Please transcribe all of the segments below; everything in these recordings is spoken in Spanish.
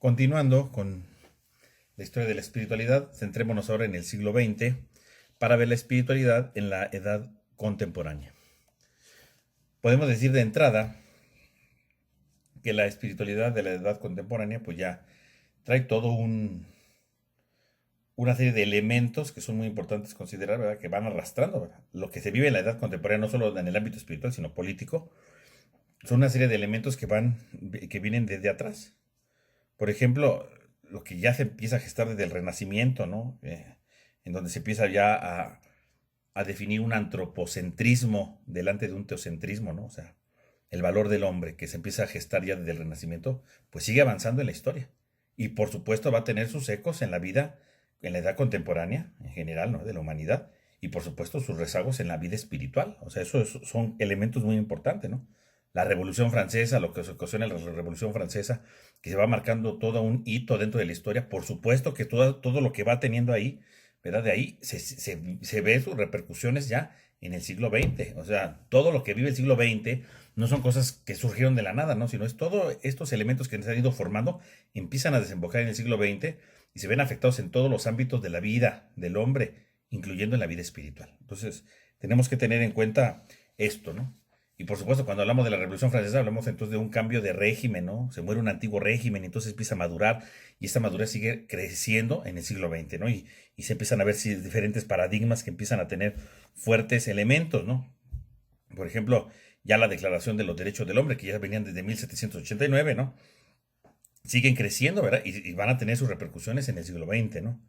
Continuando con la historia de la espiritualidad, centrémonos ahora en el siglo XX para ver la espiritualidad en la edad contemporánea. Podemos decir de entrada que la espiritualidad de la edad contemporánea pues ya trae una serie de elementos que son muy importantes considerar, ¿verdad? Que van arrastrando, ¿verdad? Lo que se vive en la edad contemporánea, no solo en el ámbito espiritual, sino político, son una serie de elementos que vienen desde atrás. Por ejemplo, lo que ya se empieza a gestar desde el Renacimiento, ¿no? En donde se empieza ya a definir un antropocentrismo delante de un teocentrismo, ¿no? O sea, el valor del hombre que se empieza a gestar ya desde el Renacimiento, pues sigue avanzando en la historia. Y por supuesto va a tener sus ecos en la vida, en la edad contemporánea, en general, ¿no? De la humanidad. Y por supuesto sus rezagos en la vida espiritual. O sea, son elementos muy importantes, ¿no? La Revolución Francesa, lo que se ocasiona en la Revolución Francesa, que se va marcando todo un hito dentro de la historia. Por supuesto que todo lo que va teniendo ahí, ¿verdad? De ahí se ve sus repercusiones ya en el siglo XX. O sea, todo lo que vive el siglo XX no son cosas que surgieron de la nada, ¿no? Sino es todos estos elementos que se han ido formando, empiezan a desembocar en el siglo XX y se ven afectados en todos los ámbitos de la vida del hombre, incluyendo en la vida espiritual. Entonces, tenemos que tener en cuenta esto, ¿no? Y por supuesto, cuando hablamos de la Revolución Francesa, hablamos entonces de un cambio de régimen, ¿no? Se muere un antiguo régimen, y entonces empieza a madurar, y esta madurez sigue creciendo en el siglo XX, ¿no? Y se empiezan a ver diferentes paradigmas que empiezan a tener fuertes elementos, ¿no? Por ejemplo, ya la Declaración de los Derechos del Hombre, que ya venían desde 1789, ¿no? Siguen creciendo, ¿verdad? Y van a tener sus repercusiones en el siglo XX, ¿no?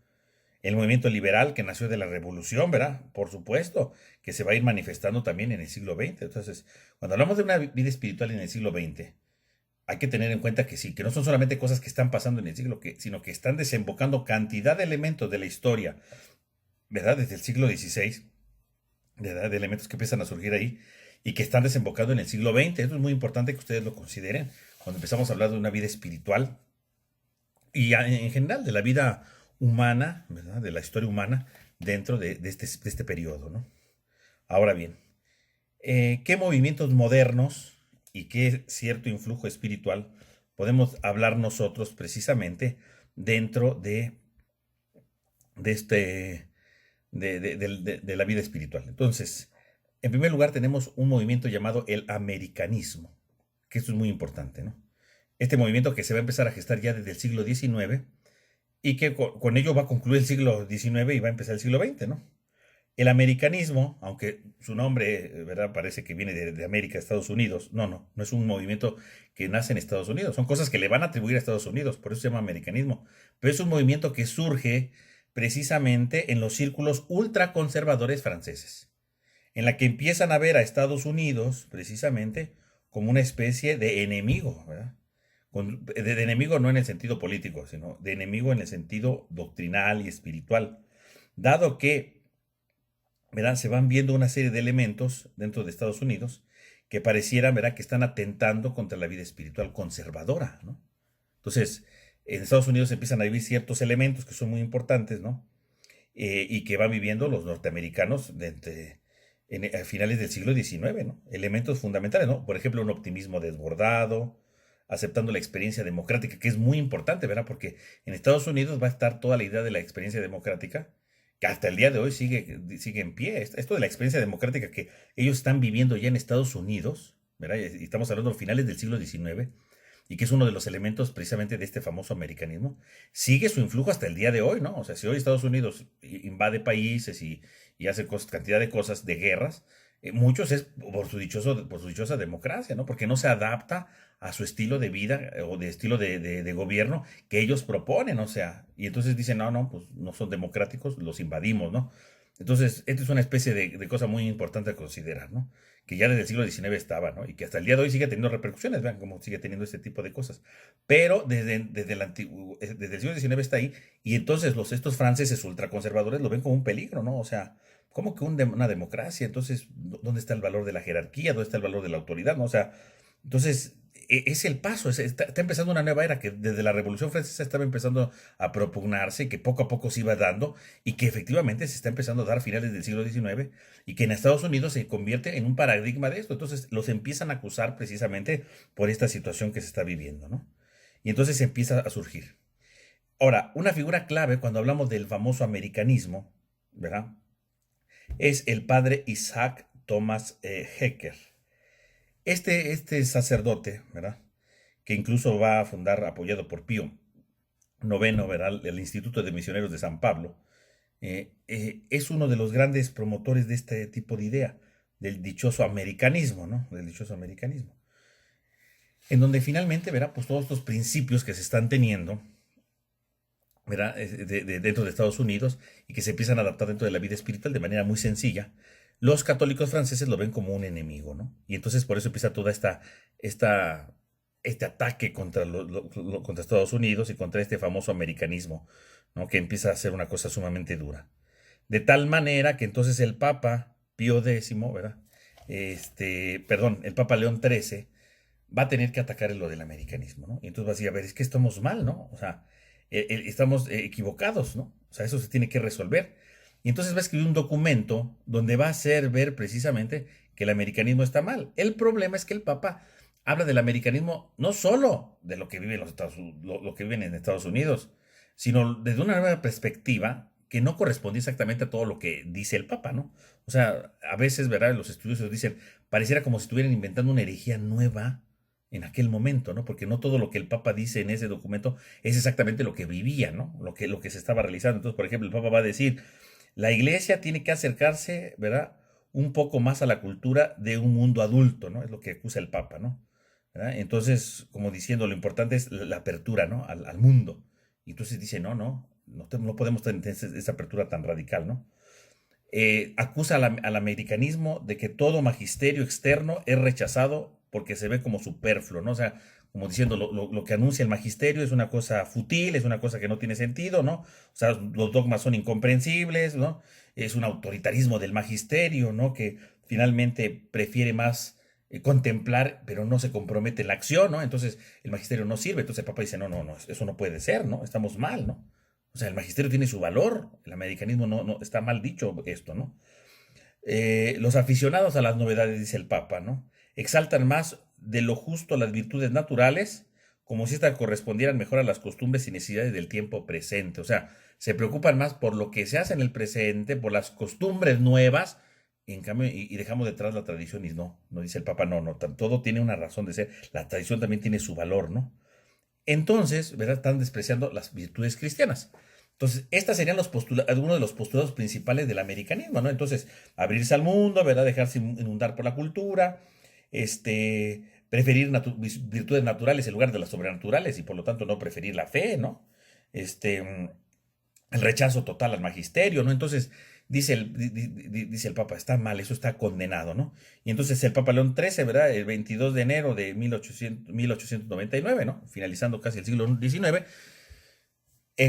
El movimiento liberal que nació de la revolución, ¿verdad? Por supuesto, que se va a ir manifestando también en el siglo XX. Entonces, cuando hablamos de una vida espiritual en el siglo XX, hay que tener en cuenta que sí, que no son solamente cosas que están pasando en el siglo, sino que están desembocando cantidad de elementos de la historia, ¿verdad? Desde el siglo XVI, ¿verdad? De elementos que empiezan a surgir ahí y que están desembocando en el siglo XX. Eso es muy importante que ustedes lo consideren cuando empezamos a hablar de una vida espiritual y en general de la vida humana, ¿verdad? De la historia humana dentro de este periodo, ¿no? Ahora bien, ¿qué movimientos modernos y qué cierto influjo espiritual podemos hablar nosotros precisamente dentro de este, de la vida espiritual? Entonces, en primer lugar tenemos un movimiento llamado el americanismo, que esto es muy importante, ¿no? Este movimiento que se va a empezar a gestar ya desde el siglo XIX y que con ello va a concluir el siglo XIX y va a empezar el siglo XX, ¿no? El americanismo, aunque su nombre, ¿verdad? Parece que viene de América, Estados Unidos, no es un movimiento que nace en Estados Unidos, son cosas que le van a atribuir a Estados Unidos, por eso se llama americanismo, pero es un movimiento que surge precisamente en los círculos ultraconservadores franceses, en la que empiezan a ver a Estados Unidos precisamente como una especie de enemigo, ¿verdad? De enemigo no en el sentido político, sino de enemigo en el sentido doctrinal y espiritual, dado que, ¿verdad? Se van viendo una serie de elementos dentro de Estados Unidos que parecieran, ¿verdad? Que están atentando contra la vida espiritual conservadora, ¿no? Entonces, en Estados Unidos empiezan a vivir ciertos elementos que son muy importantes, ¿no? Y que van viviendo los norteamericanos a finales del siglo XIX, ¿no? Elementos fundamentales, ¿no? Por ejemplo, un optimismo desbordado, aceptando la experiencia democrática, que es muy importante, ¿verdad? Porque en Estados Unidos va a estar toda la idea de la experiencia democrática, que hasta el día de hoy sigue en pie. Esto de la experiencia democrática que ellos están viviendo ya en Estados Unidos, ¿verdad? Y estamos hablando de finales del siglo XIX, y que es uno de los elementos precisamente de este famoso americanismo, sigue su influjo hasta el día de hoy, ¿no? O sea, si hoy Estados Unidos invade países y hace cantidad de cosas, de guerras, muchos es por su dichosa democracia, ¿no? Porque no se adapta a su estilo de vida o de estilo de gobierno que ellos proponen, o sea, y entonces dicen, no, pues no son democráticos, los invadimos, ¿no? Entonces, esta es una especie de cosa muy importante a considerar, ¿no? Que ya desde el siglo XIX estaba, ¿no? Y que hasta el día de hoy sigue teniendo repercusiones, vean cómo sigue teniendo este tipo de cosas. Pero desde el siglo XIX está ahí, y entonces estos franceses ultraconservadores lo ven como un peligro, ¿no? O sea, ¿cómo que una democracia? Entonces, ¿dónde está el valor de la jerarquía? ¿Dónde está el valor de la autoridad? ¿No? O sea, entonces, es el paso, está empezando una nueva era que desde la Revolución Francesa estaba empezando a propugnarse, que poco a poco se iba dando y que efectivamente se está empezando a dar a finales del siglo XIX y que en Estados Unidos se convierte en un paradigma de esto. Entonces los empiezan a acusar precisamente por esta situación que se está viviendo, ¿no? Y entonces empieza a surgir. Ahora, una figura clave cuando hablamos del famoso americanismo, ¿verdad? Es el padre Isaac Thomas Hecker. Este sacerdote, ¿verdad? Que incluso va a fundar, apoyado por Pío IX, ¿verdad? El Instituto de Misioneros de San Pablo, es uno de los grandes promotores de este tipo de idea, del dichoso americanismo, ¿no? Del dichoso americanismo. En donde finalmente, ¿verdad? Pues todos estos principios que se están teniendo, ¿verdad? Dentro de Estados Unidos y que se empiezan a adaptar dentro de la vida espiritual de manera muy sencilla, los católicos franceses lo ven como un enemigo, ¿no? Y entonces por eso empieza toda esta, este ataque contra, contra Estados Unidos y contra este famoso americanismo, ¿no? Que empieza a ser una cosa sumamente dura. De tal manera que entonces el Papa Pío X, ¿verdad? Perdón, el Papa León XIII va a tener que atacar lo del americanismo, ¿no? Y entonces va a decir, a ver, es que estamos mal, ¿no? O sea, estamos equivocados, ¿no? O sea, eso se tiene que resolver. Y entonces va a escribir un documento donde va a hacer ver precisamente que el americanismo está mal. El problema es que el Papa habla del americanismo no solo de lo que viven los Estados, lo que viven en Estados Unidos, sino desde una nueva perspectiva que no corresponde exactamente a todo lo que dice el Papa, ¿no? O sea, a veces, ¿verdad? Los estudiosos dicen, pareciera como si estuvieran inventando una herejía nueva en aquel momento, ¿no? Porque no todo lo que el Papa dice en ese documento es exactamente lo que vivía, ¿no? Lo que se estaba realizando. Entonces, por ejemplo, el Papa va a decir, la Iglesia tiene que acercarse, ¿verdad? Un poco más a la cultura de un mundo adulto, ¿no? Es lo que acusa el Papa, ¿no? ¿Verdad? Entonces, como diciendo, lo importante es la apertura, ¿no? Al mundo. Y entonces dice, no podemos tener esa apertura tan radical, ¿no? Acusa al americanismo de que todo magisterio externo es rechazado porque se ve como superfluo, ¿no? O sea, como diciendo, lo que anuncia el magisterio es una cosa fútil, es una cosa que no tiene sentido, ¿no? O sea, los dogmas son incomprensibles, ¿no? Es un autoritarismo del magisterio, ¿no? Que finalmente prefiere más contemplar, pero no se compromete en la acción, ¿no? Entonces el magisterio no sirve. Entonces el Papa dice, no, eso no puede ser, ¿no? Estamos mal, ¿no? O sea, el magisterio tiene su valor, el americanismo no está mal dicho esto, ¿no? Los aficionados a las novedades, dice el Papa, ¿no? Exaltan más de lo justo las virtudes naturales, como si estas correspondieran mejor a las costumbres y necesidades del tiempo presente. O sea, se preocupan más por lo que se hace en el presente, por las costumbres nuevas, y en cambio, y dejamos detrás la tradición, y no dice el Papa, no, todo tiene una razón de ser, la tradición también tiene su valor, ¿no? Entonces, ¿verdad? Están despreciando las virtudes cristianas. Entonces, estas serían algunos de los postulados principales del americanismo, ¿no? Entonces, abrirse al mundo, ¿verdad? Dejarse inundar por la cultura, preferir virtudes naturales en lugar de las sobrenaturales y por lo tanto no preferir la fe, ¿no? El rechazo total al magisterio, ¿no? Entonces, dice el Papa, está mal, eso está condenado, ¿no? Y entonces el Papa León XIII, ¿verdad? El 22 de enero de 1899, ¿no? Finalizando casi el siglo XIX,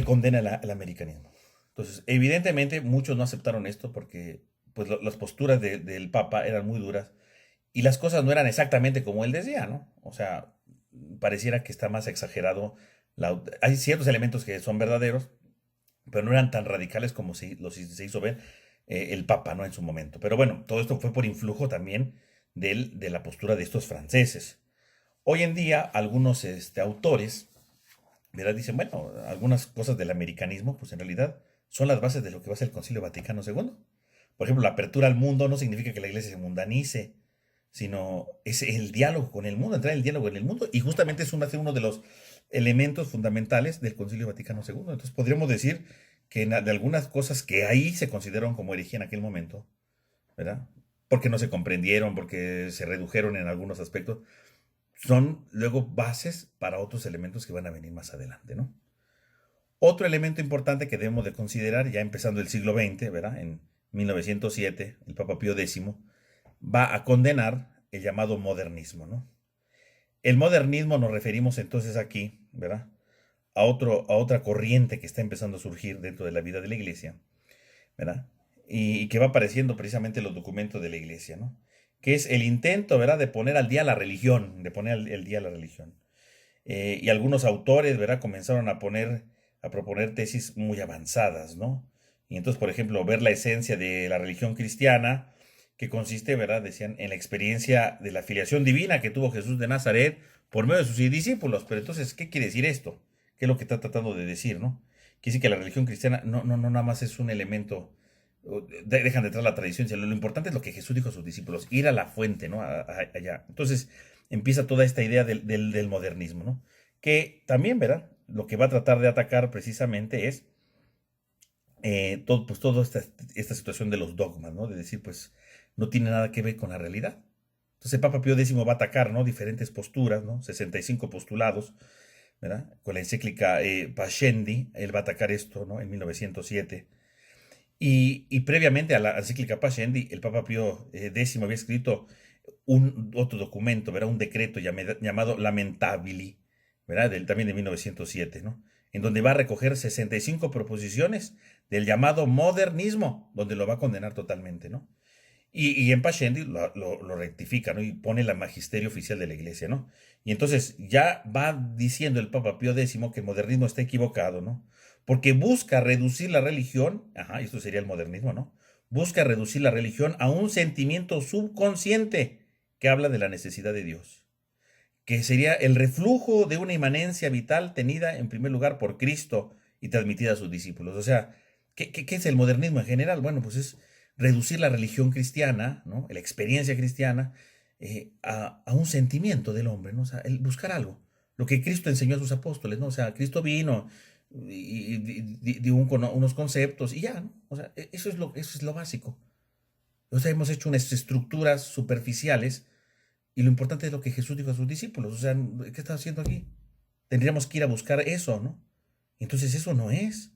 condena el americanismo. Entonces, evidentemente, muchos no aceptaron esto porque pues, las posturas del Papa eran muy duras y las cosas no eran exactamente como él decía, ¿no? O sea, pareciera que está más exagerado. Hay ciertos elementos que son verdaderos, pero no eran tan radicales como se hizo ver el Papa, ¿no? En su momento. Pero bueno, todo esto fue por influjo también de la postura de estos franceses. Hoy en día, algunos autores, ¿verdad? Dicen, bueno, algunas cosas del americanismo, pues en realidad son las bases de lo que va a ser el Concilio Vaticano II. Por ejemplo, la apertura al mundo no significa que la iglesia se mundanice, sino es el diálogo con el mundo, entrar en el diálogo en el mundo, y justamente es uno de los elementos fundamentales del Concilio Vaticano II. Entonces podríamos decir que de algunas cosas que ahí se consideraron como herejía en aquel momento, ¿verdad? Porque no se comprendieron, porque se redujeron en algunos aspectos, son luego bases para otros elementos que van a venir más adelante, ¿no? Otro elemento importante que debemos de considerar, ya empezando el siglo XX, ¿verdad? En 1907, el Papa Pío X va a condenar el llamado modernismo, ¿no? El modernismo nos referimos entonces aquí, ¿verdad? A otra corriente que está empezando a surgir dentro de la vida de la iglesia, ¿verdad? Y que va apareciendo precisamente en los documentos de la iglesia, ¿no? Que es el intento, ¿verdad?, de poner al día la religión, de poner el día la religión. Y algunos autores, ¿verdad?, comenzaron a proponer tesis muy avanzadas, ¿no? Y entonces, por ejemplo, ver la esencia de la religión cristiana, que consiste, ¿verdad?, decían, en la experiencia de la filiación divina que tuvo Jesús de Nazaret por medio de sus discípulos. Pero entonces, ¿qué quiere decir esto? ¿Qué es lo que está tratando de decir, no? Quiere decir que la religión cristiana no nada más es un elemento, dejan detrás la tradición, sino lo importante es lo que Jesús dijo a sus discípulos, ir a la fuente, ¿no? Allá. Entonces empieza toda esta idea del modernismo, ¿no? Que también, ¿verdad? Lo que va a tratar de atacar precisamente es toda esta situación de los dogmas, ¿no? De decir, pues, no tiene nada que ver con la realidad. Entonces el Papa Pío X va a atacar, ¿no? Diferentes posturas, ¿no? 65 postulados, ¿verdad? Con la encíclica Pascendi, él va a atacar esto, ¿no? En 1907. Y previamente a la encíclica Pascendi, el Papa Pío X había escrito otro documento, ¿verdad? Un decreto llamado Lamentabili, ¿verdad? También de 1907, ¿no? En donde va a recoger 65 proposiciones del llamado modernismo, donde lo va a condenar totalmente, ¿no? Y en Pascendi lo rectifica, ¿no? Y pone la magisterio oficial de la iglesia, ¿no? Y entonces ya va diciendo el Papa Pío X que el modernismo está equivocado, ¿no? Porque busca reducir la religión, ajá, esto sería el modernismo, ¿no? Busca reducir la religión a un sentimiento subconsciente que habla de la necesidad de Dios, que sería el reflujo de una inmanencia vital tenida en primer lugar por Cristo y transmitida a sus discípulos. O sea, ¿qué es el modernismo en general? Bueno, pues es reducir la religión cristiana, ¿no? La experiencia cristiana, a un sentimiento del hombre, ¿no? O sea, el buscar algo, lo que Cristo enseñó a sus apóstoles, ¿no? O sea, Cristo vino y dio unos conceptos y ya, ¿no? O sea, eso es lo básico. O sea, hemos hecho unas estructuras superficiales y lo importante es lo que Jesús dijo a sus discípulos. O sea, ¿qué está haciendo aquí? Tendríamos que ir a buscar eso, ¿no? Entonces eso no es.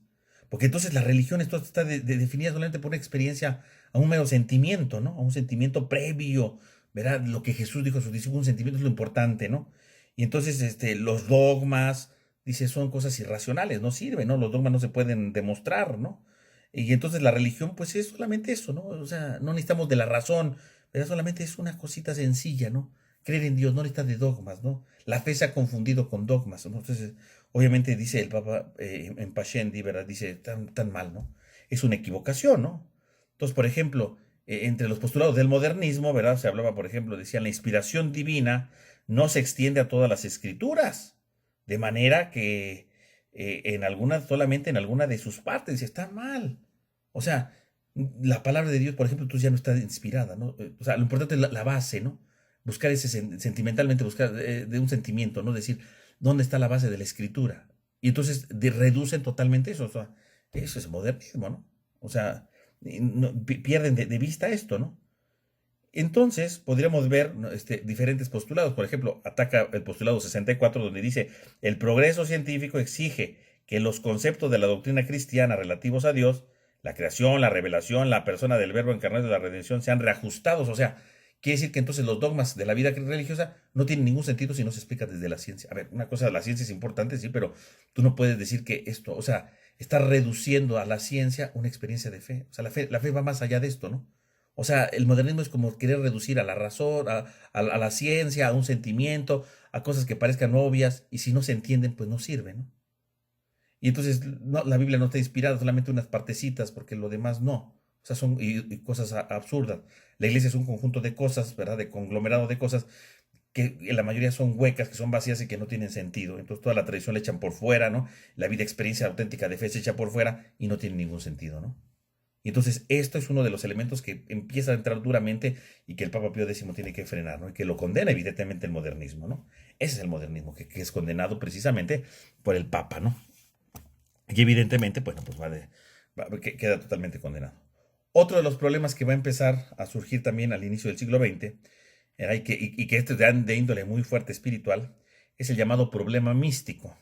Porque entonces la religión esto está definida solamente por una experiencia, a un mero sentimiento, ¿no? A un sentimiento previo, ¿verdad? Lo que Jesús dijo a sus discípulos, un sentimiento es lo importante, ¿no? Y entonces los dogmas, dice, son cosas irracionales, no sirven, ¿no? Los dogmas no se pueden demostrar, ¿no? Y entonces la religión, pues es solamente eso, ¿no? O sea, no necesitamos de la razón, ¿verdad? Solamente es una cosita sencilla, ¿no? Creer en Dios, no necesita de dogmas, ¿no? La fe se ha confundido con dogmas, ¿no? Entonces, obviamente dice el Papa en Pascendi, ¿verdad? Dice, tan mal, ¿no? Es una equivocación, ¿no? Entonces, por ejemplo, entre los postulados del modernismo, ¿verdad? Se hablaba, por ejemplo, decía, la inspiración divina no se extiende a todas las escrituras, de manera que solamente en alguna de sus partes, está mal. O sea, la palabra de Dios, por ejemplo, tú ya no está inspirada, ¿no? O sea, lo importante es la base, ¿no? Buscar ese sentimentalmente, buscar de un sentimiento, ¿no? Decir, ¿dónde está la base de la escritura? Y entonces reducen totalmente eso, o sea, eso es modernismo, ¿no? O sea, pierden de vista esto, ¿no? Entonces, podríamos ver, ¿no? Diferentes postulados. Por ejemplo, ataca el postulado 64, donde dice, el progreso científico exige que los conceptos de la doctrina cristiana relativos a Dios, la creación, la revelación, la persona del verbo encarnado de la redención, sean reajustados. O sea, quiere decir que entonces los dogmas de la vida religiosa no tienen ningún sentido si no se explica desde la ciencia. A ver, una cosa, la ciencia es importante, sí, pero tú no puedes decir que esto, o sea, está reduciendo a la ciencia una experiencia de fe. O sea, la fe va más allá de esto, ¿no? O sea, el modernismo es como querer reducir a la razón, a la ciencia, a un sentimiento, a cosas que parezcan obvias, y si no se entienden, pues no sirven, ¿no? Y entonces la Biblia no está inspirada, solamente unas partecitas, porque lo demás no. O sea, son y cosas absurdas. La iglesia es un conjunto de cosas, ¿verdad? De conglomerado de cosas que la mayoría son huecas, que son vacías y que no tienen sentido. Entonces toda la tradición la echan por fuera, ¿no? La vida, experiencia auténtica de fe se echa por fuera y no tiene ningún sentido, ¿no? Y entonces esto es uno de los elementos que empieza a entrar duramente y que el Papa Pío X tiene que frenar, ¿no? Y que lo condena evidentemente el modernismo, ¿no? Ese es el modernismo que es condenado precisamente por el Papa, ¿no? Y evidentemente, bueno, pues queda totalmente condenado. Otro de los problemas que va a empezar a surgir también al inicio del siglo XX, y que este es de índole muy fuerte espiritual, es el llamado problema místico.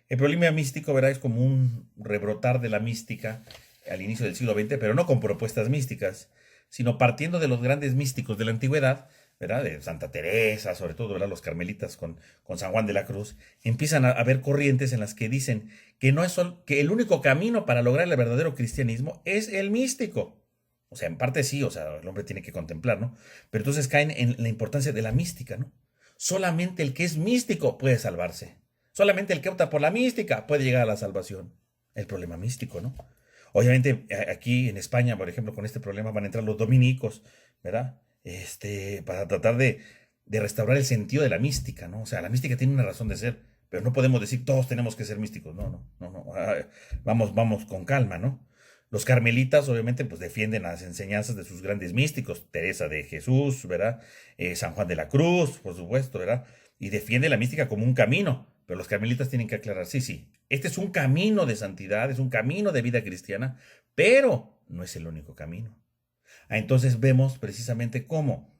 El problema místico, ¿verdad? Es como un rebrotar de la mística al inicio del siglo XX, pero no con propuestas místicas, sino partiendo de los grandes místicos de la antigüedad, ¿verdad? De Santa Teresa, sobre todo, ¿verdad? Los carmelitas con San Juan de la Cruz, empiezan a haber corrientes en las que dicen que no es que el único camino para lograr el verdadero cristianismo es el místico. O sea, en parte sí, o sea, el hombre tiene que contemplar, ¿no? Pero entonces caen en la importancia de la mística, ¿no? Solamente el que es místico puede salvarse. Solamente el que opta por la mística puede llegar a la salvación. El problema místico, ¿no? Obviamente, aquí en España, por ejemplo, con este problema van a entrar los dominicos, ¿verdad? Para tratar de restaurar el sentido de la mística, ¿no? O sea, la mística tiene una razón de ser, pero no podemos decir todos tenemos que ser místicos, no, no, no, no, vamos con calma, ¿no? Los carmelitas, obviamente, pues defienden las enseñanzas de sus grandes místicos, Teresa de Jesús, ¿verdad? San Juan de la Cruz, por supuesto, ¿verdad? Y defiende la mística como un camino, pero los carmelitas tienen que aclarar, sí, sí, este es un camino de santidad, es un camino de vida cristiana, pero no es el único camino. Entonces vemos precisamente cómo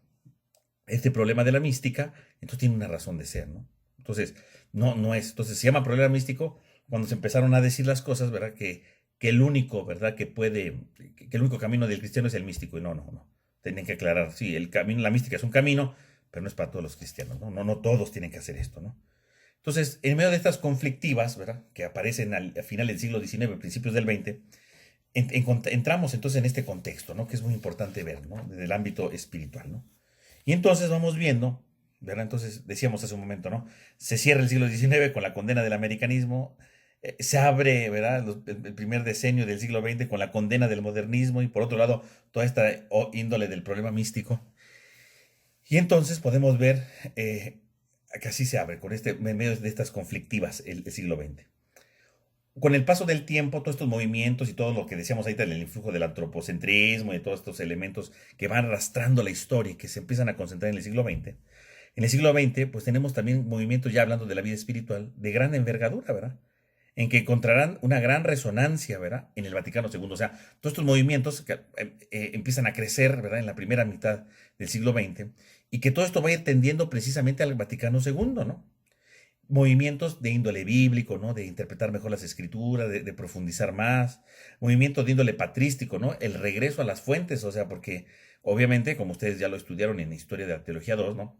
este problema de la mística, entonces tiene una razón de ser, ¿no? Entonces, no es, entonces se llama problema místico cuando se empezaron a decir las cosas, ¿verdad? Que el único, ¿verdad? Que el único camino del cristiano es el místico, y no. Tienen que aclarar, sí, el camino, la mística es un camino, pero no es para todos los cristianos, ¿no? No todos tienen que hacer esto, ¿no? Entonces, en medio de estas conflictivas, ¿verdad? Que aparecen al final del siglo XIX, principios del XX, entramos entonces en este contexto, ¿no? Que es muy importante ver, ¿no? Desde el ámbito espiritual, ¿no? Y entonces vamos viendo, ¿verdad? Entonces decíamos hace un momento, ¿no? Se cierra el siglo XIX con la condena del americanismo, se abre, ¿verdad? El primer decenio del siglo XX con la condena del modernismo y por otro lado toda esta índole del problema místico. Y entonces podemos ver que así se abre, en medio de estas conflictivas el siglo XX. Con el paso del tiempo, todos estos movimientos y todo lo que decíamos ahorita del influjo del antropocentrismo y de todos estos elementos que van arrastrando la historia y que se empiezan a concentrar en el siglo XX. En el siglo XX, pues tenemos también movimientos, ya hablando de la vida espiritual, de gran envergadura, ¿verdad? En que encontrarán una gran resonancia, ¿verdad? En el Vaticano II. O sea, todos estos movimientos que empiezan a crecer, ¿verdad? En la primera mitad del siglo XX y que todo esto va a ir tendiendo precisamente al Vaticano II, ¿no? Movimientos de índole bíblico, ¿no? De interpretar mejor las escrituras, de profundizar más, movimientos de índole patrístico, ¿no? El regreso a las fuentes, o sea, porque obviamente, como ustedes ya lo estudiaron en Historia de la Teología 2, ¿no?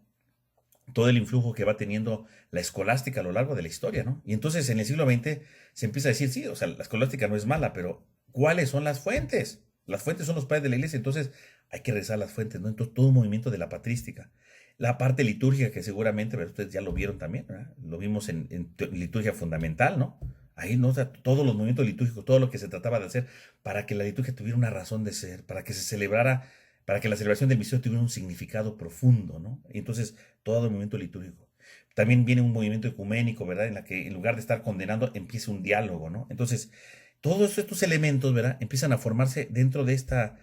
Todo el influjo que va teniendo la escolástica a lo largo de la historia, ¿no? Y entonces en el siglo XX se empieza a decir, sí, o sea, la escolástica no es mala, pero ¿cuáles son las fuentes? Las fuentes son los padres de la iglesia, entonces hay que rezar las fuentes, ¿no? Entonces todo un movimiento de la patrística. La parte litúrgica que seguramente, ¿verdad? Ustedes ya lo vieron también, ¿verdad? Lo vimos en liturgia fundamental, ¿no? Ahí, ¿no? O sea, todos los movimientos litúrgicos, todo lo que se trataba de hacer para que la liturgia tuviera una razón de ser, para que se celebrara, para que la celebración del misterio tuviera un significado profundo, ¿no? Y entonces, todo el movimiento litúrgico. También viene un movimiento ecuménico, ¿verdad? En la que en lugar de estar condenando, empieza un diálogo, ¿no? Entonces, todos estos elementos, ¿verdad? Empiezan a formarse dentro de esta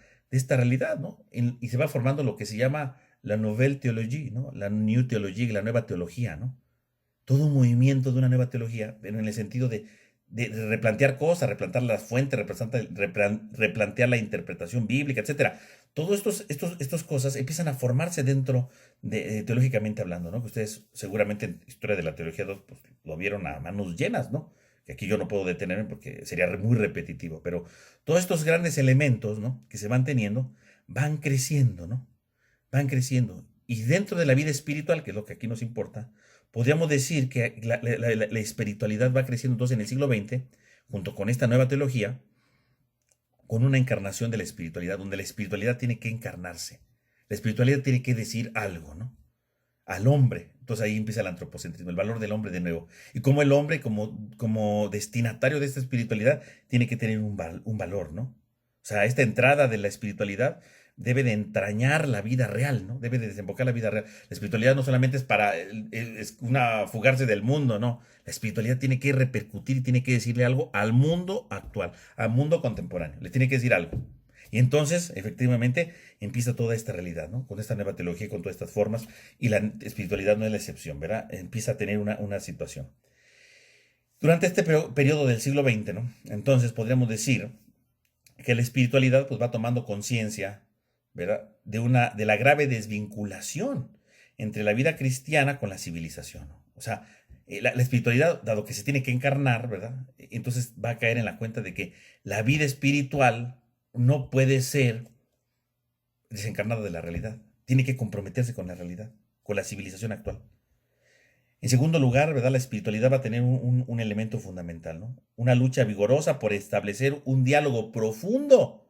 realidad, ¿no? Y se va formando lo que se llama la Nouvelle Théologie, ¿no? La New Theologie, la nueva teología, ¿no? Todo un movimiento de una nueva teología, pero en el sentido de replantear cosas, replantear las fuentes, replantear la interpretación bíblica, etcétera. Todas estas cosas empiezan a formarse dentro teológicamente hablando, ¿no? Que ustedes seguramente en Historia de la Teología 2 pues, lo vieron a manos llenas, ¿no? Que aquí yo no puedo detenerme porque sería muy repetitivo, pero todos estos grandes elementos, ¿no? Que se van teniendo, van creciendo, ¿no? Van creciendo. Y dentro de la vida espiritual, que es lo que aquí nos importa, podríamos decir que la espiritualidad va creciendo entonces en el siglo XX, junto con esta nueva teología, con una encarnación de la espiritualidad, donde la espiritualidad tiene que encarnarse. La espiritualidad tiene que decir algo, ¿no? Al hombre. Entonces ahí empieza el antropocentrismo, el valor del hombre de nuevo. Y como el hombre, como destinatario de esta espiritualidad, tiene que tener un valor, ¿no? O sea, esta entrada de la espiritualidad debe de entrañar la vida real, ¿no? Debe de desembocar la vida real. La espiritualidad no solamente es para es una fugarse del mundo, no. La espiritualidad tiene que repercutir y tiene que decirle algo al mundo actual, al mundo contemporáneo. Le tiene que decir algo. Y entonces, efectivamente, empieza toda esta realidad, ¿no? Con esta nueva teología, con todas estas formas, y la espiritualidad no es la excepción, ¿verdad? Empieza a tener una situación. Durante este periodo del siglo XX, ¿no? Entonces podríamos decir que la espiritualidad pues va tomando conciencia, ¿verdad? De la grave desvinculación entre la vida cristiana con la civilización, ¿no? O sea, la espiritualidad, dado que se tiene que encarnar, ¿verdad? Entonces va a caer en la cuenta de que la vida espiritual no puede ser desencarnada de la realidad. Tiene que comprometerse con la realidad, con la civilización actual. En segundo lugar, ¿verdad? La espiritualidad va a tener un elemento fundamental, ¿no? Una lucha vigorosa por establecer un diálogo profundo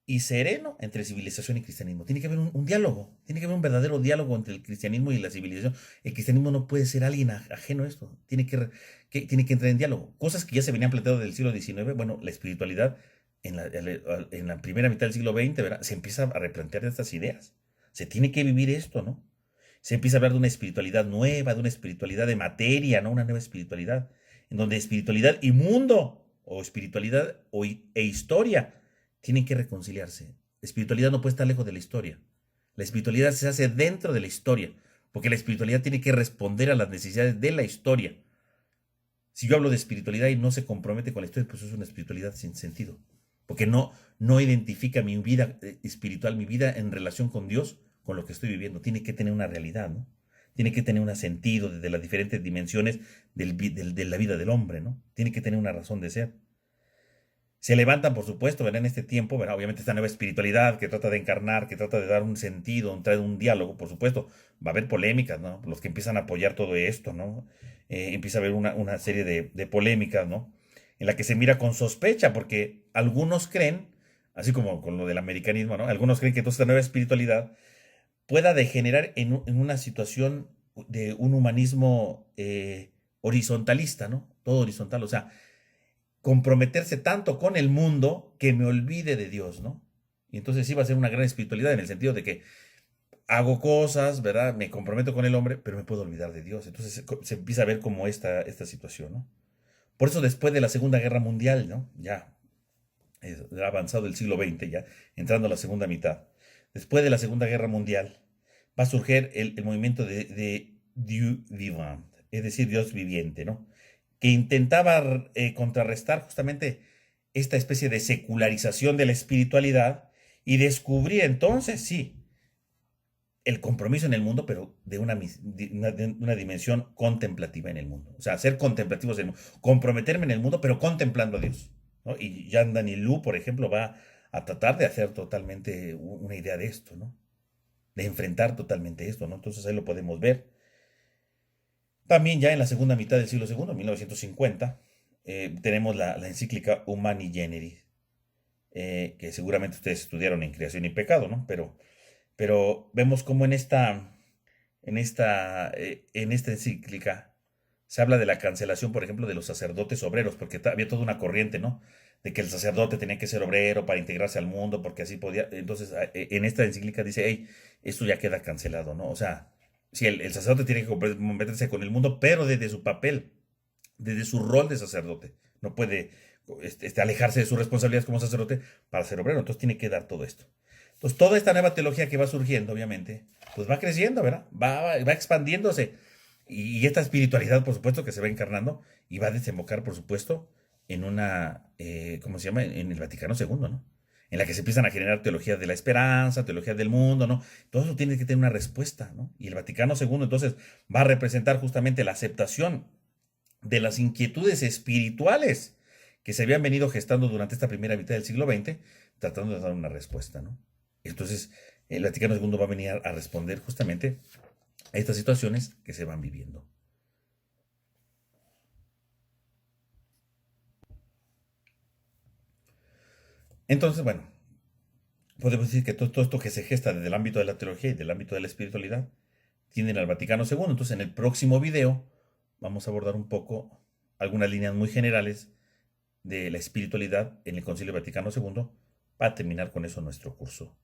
y sereno entre civilización y cristianismo. Tiene que haber un diálogo, tiene que haber un verdadero diálogo entre el cristianismo y la civilización. El cristianismo no puede ser alguien ajeno a esto, tiene que entrar en diálogo. Cosas que ya se venían planteando del siglo XIX, bueno, la espiritualidad en la primera mitad del siglo XX, ¿verdad? Se empieza a replantear estas ideas. Se tiene que vivir esto, ¿no? Se empieza a hablar de una espiritualidad nueva, de una espiritualidad de materia, no una nueva espiritualidad, en donde espiritualidad y mundo, o espiritualidad e historia, tienen que reconciliarse. La espiritualidad no puede estar lejos de la historia. La espiritualidad se hace dentro de la historia, porque la espiritualidad tiene que responder a las necesidades de la historia. Si yo hablo de espiritualidad y no se compromete con la historia, pues es una espiritualidad sin sentido, porque no identifica mi vida espiritual, mi vida en relación con Dios, con lo que estoy viviendo. Tiene que tener una realidad, ¿no? Tiene que tener un sentido desde las diferentes dimensiones de la vida del hombre, ¿no? Tiene que tener una razón de ser. Se levantan, por supuesto, ¿verdad? En este tiempo, ¿verdad? Obviamente esta nueva espiritualidad que trata de encarnar, que trata de dar un sentido, trae un diálogo, por supuesto, va a haber polémicas, ¿no? Los que empiezan a apoyar todo esto, ¿no? Empieza a haber una serie de polémicas, ¿no? En la que se mira con sospecha, porque algunos creen, así como con lo del americanismo, ¿no? Algunos creen que toda esta nueva espiritualidad pueda degenerar en una situación de un humanismo horizontalista, ¿no? Todo horizontal, o sea, comprometerse tanto con el mundo que me olvide de Dios, ¿no? Y entonces sí va a ser una gran espiritualidad en el sentido de que hago cosas, ¿verdad? Me comprometo con el hombre, pero me puedo olvidar de Dios. Entonces se empieza a ver como esta situación, ¿no? Por eso después de la Segunda Guerra Mundial, ¿no? Ya ha avanzado el siglo XX, ya entrando a la segunda mitad. Después de la Segunda Guerra Mundial va a surgir el movimiento de Dieu vivant, es decir, Dios viviente, ¿no? Que intentaba contrarrestar justamente esta especie de secularización de la espiritualidad y descubrir entonces, sí, el compromiso en el mundo, pero de una dimensión contemplativa en el mundo. O sea, ser contemplativos en el mundo, comprometerme en el mundo, pero contemplando a Dios, ¿no? Y Jean Daniel Lu, por ejemplo, va a tratar de hacer totalmente una idea de esto, ¿no? De enfrentar totalmente esto, ¿no? Entonces ahí lo podemos ver. También ya en la segunda mitad del siglo segundo, 1950, tenemos la encíclica Humani Generis, que seguramente ustedes estudiaron en Creación y Pecado, ¿no? Pero vemos cómo en esta encíclica se habla de la cancelación, por ejemplo, de los sacerdotes obreros, porque había toda una corriente, ¿no? De que el sacerdote tenía que ser obrero para integrarse al mundo, porque así podía. Entonces, en esta encíclica dice, hey, esto ya queda cancelado, ¿no? O sea, sí, el sacerdote tiene que comprometerse con el mundo, pero desde su papel, desde su rol de sacerdote. No puede alejarse de sus responsabilidades como sacerdote para ser obrero. Entonces tiene que dar todo esto. Entonces toda esta nueva teología que va surgiendo, obviamente, pues va creciendo, ¿verdad? Va expandiéndose. Y esta espiritualidad, por supuesto, que se va encarnando y va a desembocar, por supuesto, en ¿cómo se llama? En el Vaticano II, ¿no? En la que se empiezan a generar teologías de la esperanza, teologías del mundo, ¿no? Todo eso tiene que tener una respuesta, ¿no? Y el Vaticano II, entonces, va a representar justamente la aceptación de las inquietudes espirituales que se habían venido gestando durante esta primera mitad del siglo XX, tratando de dar una respuesta, ¿no? Entonces, el Vaticano II va a venir a responder justamente a estas situaciones que se van viviendo. Entonces, bueno, podemos decir que todo esto que se gesta desde el ámbito de la teología y del ámbito de la espiritualidad tienen al Vaticano II. Entonces, en el próximo video vamos a abordar un poco algunas líneas muy generales de la espiritualidad en el Concilio Vaticano II para terminar con eso nuestro curso.